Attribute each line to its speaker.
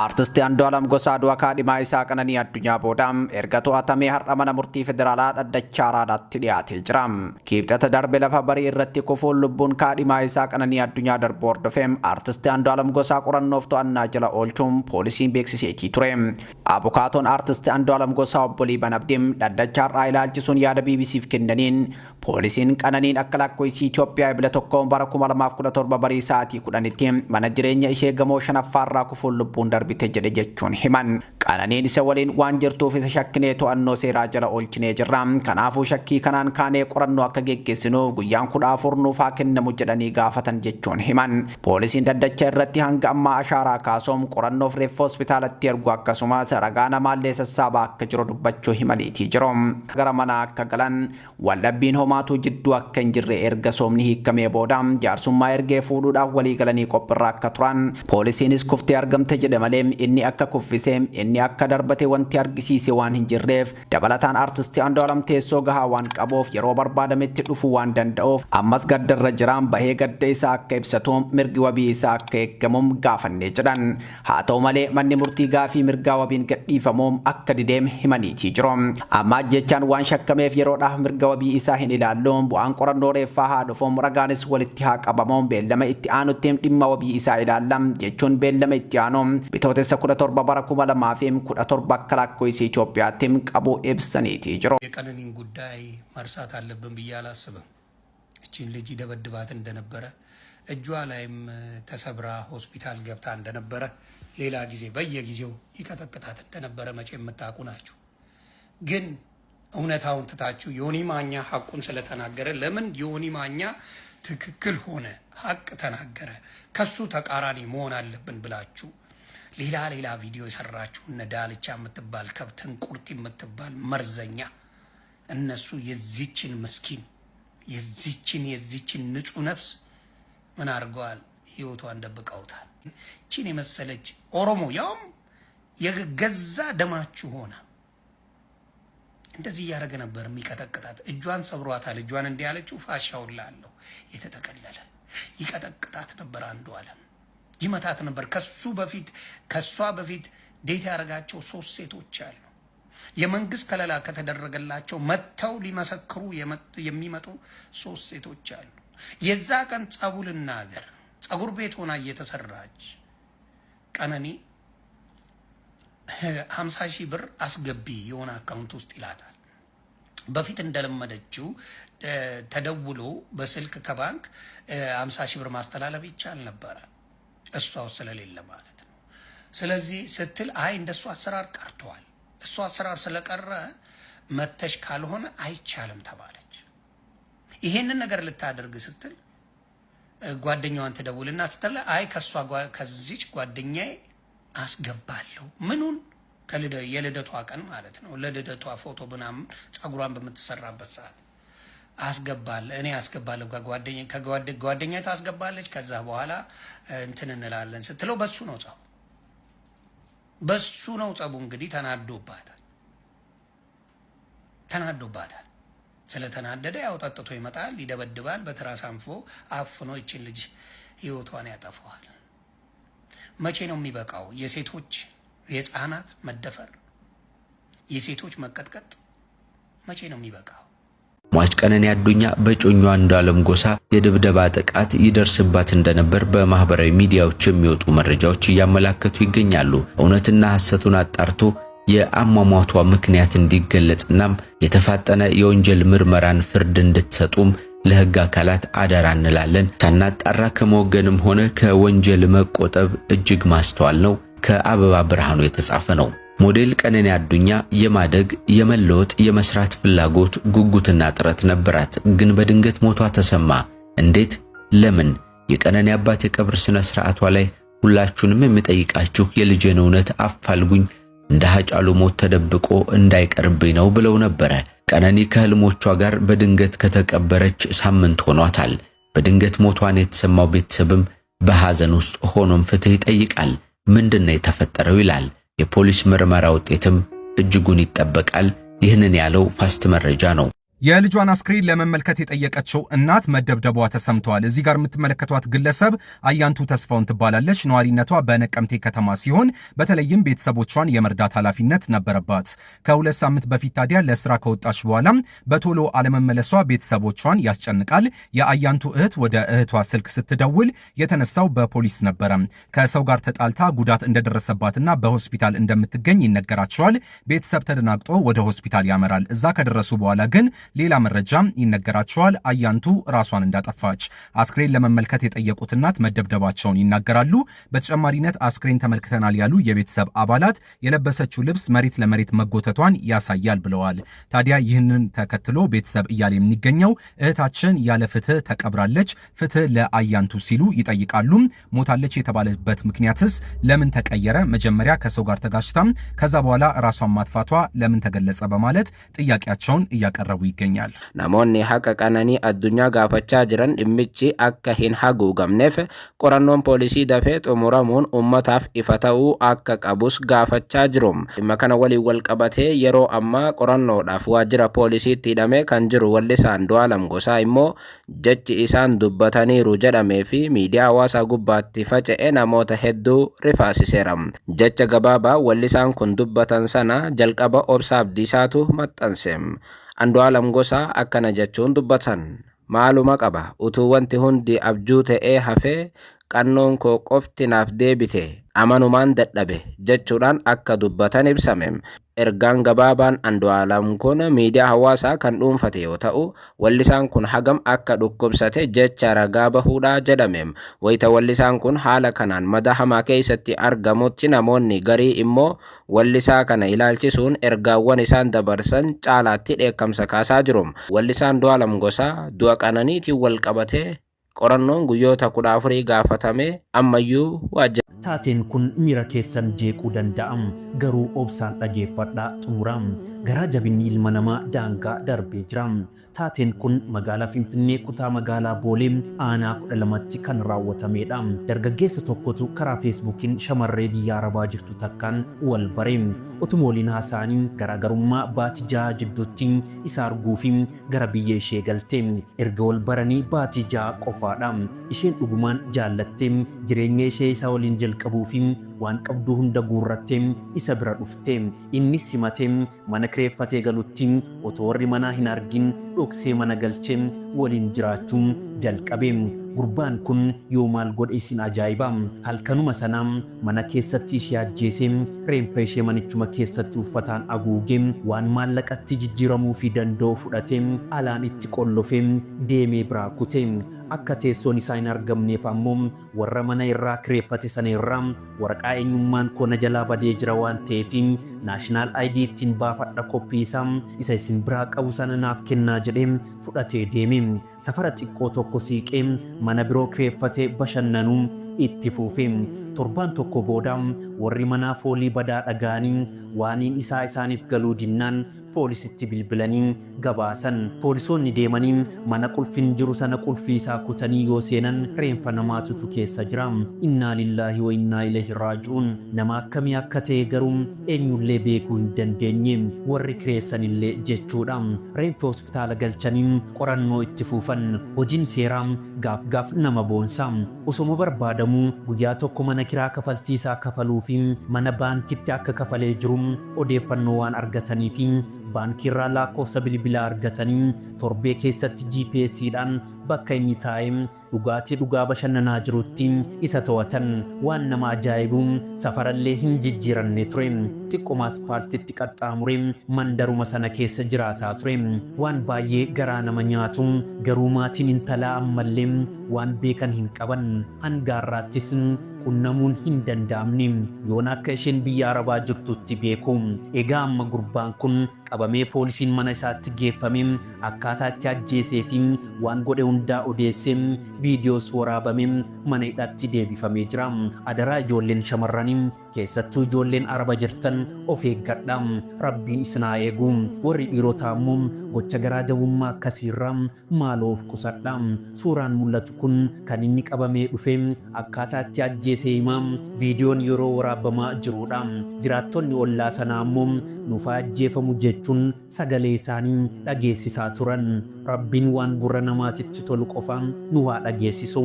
Speaker 1: Artist Andu'aalam Gosaa du'a kaadhimaa isaa Qananii Addunyaa boodaan erga to'atamee har'a mana murtii federaalaa dhaddacha araadaatti dhiyaatee jira. Kibxata darbe lafa barii irratti kufuun lubbuun kaadhimaa isaa Qananii Addunyaa darbu hordofee Artist Andu'aalam Gosaa qorannoof to'annaa jala oolchuun poolisiin beeksiseetii ture. Abukaatoon Artist Andu'aalam Gosaa obbo Liiban Abdiin dhaddacha har'aa ilaalchisuun yaada BBC'f kennaniin poolisiin Qananiin akka lakkoofsa Itoophiyaa Ebila 1 bara 2017 barii sa'aatii 10tti mana jireenya ishee gamoo shanaffaarraa kufuun lubbuun darbite jedhe jechuun himan. Qananiin isa waliin waan jirtuuf isa shakkinee to'annoo seeraa jala oolchinee jirra. Kanaafuu shakkii kanaan kaanee qorannoo akka geggeessinuuf guyyaan 14 nuuf haa kennamu jedhanii gaafatan jechuun himan. Poolisiin dhaddacha irratti hanga ammaa ashaaraa kaasuun qorannoof reeffa hospitaalatti ergu akkasumas ragaa namaallee sassaabaa akka jiru dubbachuu himaniitii jiru. Gara manaa akka galan waldhabbiin homaatu jidduu akka hin jirre erga soomni hiikamee booda jaarsummaa ergee fuudhuudhaaf walii galanii qophiirra akka turan poolisiinis kuftee argamte jedhe malee inni akka kuffisee inni akka darbate wanti argisiise waan hin jirreef dabalataan artistii Andu'aalam teessoo gahaa waan qabuuf yeroo barbaadametti dhufuu waan danda'uuf ammas gaddarra jiraan bahee gadda isaa akka ibsatu mirgi wabii isaa akka eegamuun gaafannee jedhan. Haa ta'u malee manni murtii gaafii mirgaa wabiin gadhiifamuun akka dideem himaniitii jiru. Amma jechaan waan shakkameef yeroodhaaf mirga wabii isaa hin ilaalluun bu'aan qorannoo reeffaa haa dhufuun ragaanis walitti haa qabamuun beellama itti aanutti dhimma wabii isaa ilaallam jechuun beellama itti aanuun bitootessa 17 bara 2017 akka lakkoofsa Itoophiyaatti qabu ibsaniitii jiru.
Speaker 2: የቀነኒን ጉዳይ መርሳት አለብን ብዬ አላስብም። እቺን ልጅ ደበድባት እንደነበረ እጇ ላይም ተሰብራ ሆስፒታል ገብታ እንደነበረ ሌላ ጊዜ በየጊዜው ይቀጠቅጣት እንደነበረ መቼ የምታውቁ ናችሁ። ግን እውነታውን ትታችሁ ዮኒ ማኛ ሐቁን ስለተናገረ ለምን ዮኒ ማኛ ትክክል ሆነ ሐቅ ተናገረ ከሱ ተቃራኒ መሆን አለብን ብላችሁ ሌላ ቪዲዮ የሰራችሁ እነ ዳልቻ የምትባል ከብትን ቁርጥ የምትባል መርዘኛ እነሱ የዚችን ምስኪን የዚችን ንጹህ ነፍስ ምን አድርገዋል? ህይወቷን ደብቀውታል። እቺን የመሰለች ኦሮሞ ያውም የገዛ ደማችሁ ሆነ እንደዚህ ያደረገ ነበር የሚቀጠቅጣት። እጇን ሰብሯታል። እጇን እንዲህ ያለችው ፋሻውላለሁ የተጠቀለለ ይቀጠቅጣት ነበር። አንዱዓለም ይመታት ነበር። ከሷ በፊት ዴት ያደረጋቸው 3 ሴቶች አሉ። የመንግስት ከለላ ከተደረገላቸው መተው ሊመሰክሩ የሚመጡ 3 ሴቶች አሉ። የዛ ቀን ጸጉልና ሀገር ጸጉር ቤት ሆና እየተሰራች ቀነኒ 50,000 ብር አስገቢ የሆነ አካውንት ውስጥ ይላታል። በፊት እንደለመደችው ተደውሎ በስልክ ከባንክ 50,000 ብር ማስተላለፍ ይቻል ነበር፣ እሷው ስለሌለ ማለት ነው። ስለዚህ ስትል አይ እንደሱ አሰራር ቀርቷል፣ እሱ አሰራር ስለቀረ መተሽ ካልሆነ አይቻልም ተባለች። ይሄንን ነገር ልታደርግ ስትል ጓደኛዋን ተደውልና ስትል አይ ከዚች ጓደኛዬ አስገባለሁ ምኑን የልደቷ ቀን ማለት ነው። ለልደቷ ፎቶ ምናምን ጸጉሯን በምትሰራበት ሰዓት እኔ አስገባለሁ ከጓደኛ ታስገባለች። ከዛ በኋላ እንትን እንላለን ስትለው በሱ ነው ጸቡ። እንግዲህ ተናዶባታል። ስለተናደደ ያው ጠጥቶ ይመጣል፣ ይደበድባል፣ በትራስ አፍኖ ይችን ልጅ ህይወቷን ያጠፋዋል። መቼ ነው የሚበቃው? የሴቶች የህፃናት መደፈር፣ የሴቶች መቀጥቀጥ መቼ ነው የሚበቃው?
Speaker 3: ሟች ቀነኒ አዱኛ በጮኛዋ አንዱዓለም ጎሳ የድብደባ ጥቃት ይደርስባት እንደነበር በማህበራዊ ሚዲያዎች የሚወጡ መረጃዎች እያመላከቱ ይገኛሉ። እውነትና ሐሰቱን አጣርቶ የአሟሟቷ ምክንያት እንዲገለጽናም የተፋጠነ የወንጀል ምርመራን ፍርድ እንድትሰጡም ለህግ አካላት አደራ እንላለን። ሳናጣራ ከመወገንም ሆነ ከወንጀል መቆጠብ እጅግ ማስተዋል ነው። ከአበባ ብርሃኑ የተጻፈ ነው። ሞዴል ቀነኒ አዱኛ የማደግ የመለወጥ የመስራት ፍላጎት ጉጉትና ጥረት ነበራት። ግን በድንገት ሞቷ ተሰማ። እንዴት? ለምን? የቀነኒ አባት የቀብር ስነ ስርዓቷ ላይ ሁላችሁንም የሚጠይቃችሁ የልጄን እውነት አፋልጉኝ፣ እንደ ሀጫሉ ሞት ተደብቆ እንዳይቀርብኝ ነው ብለው ነበር። ቀነኒ ከህልሞቿ ጋር በድንገት ከተቀበረች ሳምንት ሆኗታል። በድንገት ሞቷን የተሰማው ቤተሰብም በሐዘን ውስጥ ሆኖም ፍትህ ይጠይቃል። ምንድነው የተፈጠረው ይላል። የፖሊስ ምርመራ ውጤትም እጅጉን ይጠበቃል። ይህንን ያለው ፋስት መረጃ ነው።
Speaker 4: የልጇን አስክሬን ለመመልከት የጠየቀችው እናት መደብደቧ ተሰምቷል። እዚህ ጋር የምትመለከቷት ግለሰብ አያንቱ ተስፋውን ትባላለች። ነዋሪነቷ በነቀምቴ ከተማ ሲሆን በተለይም ቤተሰቦቿን የመርዳት ኃላፊነት ነበረባት። ከ2 ሳምንት በፊት ታዲያ ለስራ ከወጣች በኋላ በቶሎ አለመመለሷ ቤተሰቦቿን ያስጨንቃል። የአያንቱ እህት ወደ እህቷ ስልክ ስትደውል የተነሳው በፖሊስ ነበረ። ከሰው ጋር ተጣልታ ጉዳት እንደደረሰባትና በሆስፒታል እንደምትገኝ ይነገራቸዋል። ቤተሰብ ተደናግጦ ወደ ሆስፒታል ያመራል። እዛ ከደረሱ በኋላ ግን ሌላ መረጃ ይነገራቸዋል። አያንቱ ራሷን እንዳጠፋች አስክሬን ለመመልከት የጠየቁት እናት መደብደባቸውን ይናገራሉ። በተጨማሪነት አስክሬን ተመልክተናል ያሉ የቤተሰብ አባላት የለበሰችው ልብስ መሬት ለመሬት መጎተቷን ያሳያል ብለዋል። ታዲያ ይህንን ተከትሎ ቤተሰብ እያለ የሚገኘው እህታችን ያለ ፍትህ ተቀብራለች፣ ፍትህ ለአያንቱ ሲሉ ይጠይቃሉ። ሞታለች የተባለበት ምክንያትስ ለምን ተቀየረ? መጀመሪያ ከሰው ጋር ተጋጭታም ከዛ በኋላ ራሷን ማጥፋቷ ለምን ተገለጸ? በማለት ጥያቄያቸውን እያቀረቡ ይገኛል።
Speaker 5: namoonni haqa qananii addunyaa gaafachaa jiran dhimmichi akka hin haguugamneef qorannoon poolisii dafee xumuramuun ummataaf ifa ta'uu akka qabus gaafachaa jiru. Dhimma kana waliin wal qabatee yeroo ammaa qorannoodhaaf waajjira poolisiitti hidhamee kan jiru Wallisaa Andu'aalam Gosaa immoo jechi isaan dubbataniiru jedhamee fi miidiyaa hawaasaa gubbaatti faca'e namoota hedduu rifaasiseera. Jecha gabaabaa Wallisaan kun dubbatan sana jalqaba Obsaa Abdiisaatu maxxanse. Andu'aalam Gosaa akkana jechuun dubbatan. Maaluma qaba utuu wanti hundi abjuu ta'ee hafee qannoon koo qofti naaf deebite amanumaan dadhabe jechuudhaan akka dubbatan ibsame. Ergaan gabaabaan Andu'aalam kun miidiyaa hawaasaa kan dhuunfate yoo ta'u, Wallisaan kun hagam akka dhukkubsate jecha ragaa bahuudha jedhame. Wayita Wallisaan kun haala kanaan madaa hamaa keessatti argamutti namoonni garii immoo Wallisaa kana ilaalchisuun ergaawwan isaan dabarsan caalaatti dheekkamsa kaasaa jiru. Wallisaan Andu'aalam Gosaa du'a qananiitiin wal qabatee qorannoon guyyoota 14 gaafatame ammayyuu waajjira.
Speaker 6: Taateen kun miira keessan jeequu danda'am, garuu obsaan dhageeffadhaa xumuram. Garaa jabinni ilma namaa daangaa darbee jiram. Taateen kun magaalaa Finfinnee kutaa magaalaa Boolee aanaa 12tti kan raawwatamedha. Dargaggeessa tokkotu karaa Feesbuukiin shamarree biyya Arabaa jirtu takkaan wal bareem. Utuma waliin haasa'anii garaagarummaa baatii 6 jidduutti isa arguufi gara biyya ishee galtee. Erga wal baranii baatii 6 qofaadha. Isheen dhugumaan jaallattee jireenya ishee isa waliin jalqabuufi waan qabdu hunda guurrattee isa bira dhufte. Inni simatee mana kireeffatee galutti otoo warri manaa hin argin dhoksee mana galchee waliin jiraachuu jalqabe. Gurbaan kun yoo maal godhe isin ajaa'iba. Halkanuma sanaa mana keessatti ishee ajjeesee reenfa ishee manichuma keessatti uffataan haguugee waan maallaqatti jijjiiramuu fi danda'u fudhatee alaan itti qollofee deemee biraa kute. Akka teessoon isaa hin argamneef ammoo warra mana irraa kireeffate sana irraa waraqaa eenyummaan koo na jalaa badee jira waan ta'eef naashinaal ID ittiin baafadha koppii isaa isa isin biraa qabu sana naaf kennaa jedhee fudhatee deeme. Safara xiqqoo tokko siiqee mana biroo kireeffatee bashannanuu itti fuufe. Torbaan tokko booda warri manaa foolii badaa dhaga'anii waaniin isaa isaaniif galuu dinnaan poolisitti bilbilanii gabaasan. Poolisoonni deemanii mana qulfiin jiru sana qulfii isaa kutanii yoo seenan reenfa namaatu keessa jira. Innaa lillaahi wa innaa ilaihi raaji'uun. Nama akkamii akka ta'e garuu eenyullee beekuu hin dandeenye, warri kireessanillee jechuudha. Reenfa hospitaala galchanii qorannoo itti fuufan. Hojiin seeraa gaaf nama boonsa. Osoma barbaadamuu guyyaa tokko mana kiraa kafaltii isaa kafaluu fi mana baankitti akka kafalee jiru odeeffannoo waan argataniif baankii irraa lakkoofsa bilbilaa argatanii torbee keessatti GPS'dhaan bakka inni taa'ee dhugaatii dhugaa bashannanaa jirutti isa to'atan. Waan nama ajaa'ibu safarallee hin jijjiiranne ture. Xiqquma aspaaltitti qaxxaamuree mandaruma sana keessa jiraataa ture. Waan baay'ee garaa nama nyaatu, garuu maatiin intalaa ammallee waan beekan hin qaban. Hangaarraattis qunnamuun hin danda'amne yoon akka isheen biyya Arabaa jirtutti beeku. Egaa amma gurbaan kun qabamee poolisiin mana isaatti geeffamee akkaataa itti ajjeesee fi waan godhe hundaa odeessee viidiyoos waraabamee mana hidhaatti deebifamee jira. Adaraa ijoolleen shamarranii keessattuu ijoolleen Araba jirtan of eeggadhaa, Rabbiin isin haa eegu. Warri dhiirotaa immoo gocha garaa jabummaa akkasiirraa maaloo of qusadhaa. Suuraan mul'atu kun kan inni qabamee dhufe akkaataa itti ajjeesee himaa viidiyoon yeroo waraabamaa jirudha. Jiraattonni ollaa sanaa immoo nuuf ajjeefamu jechuudha. jechuun sagalee isaanii dhageessisaa turan. Rabbiin waan gurra namaatitti tolu qofaan nu haa dhageessisu.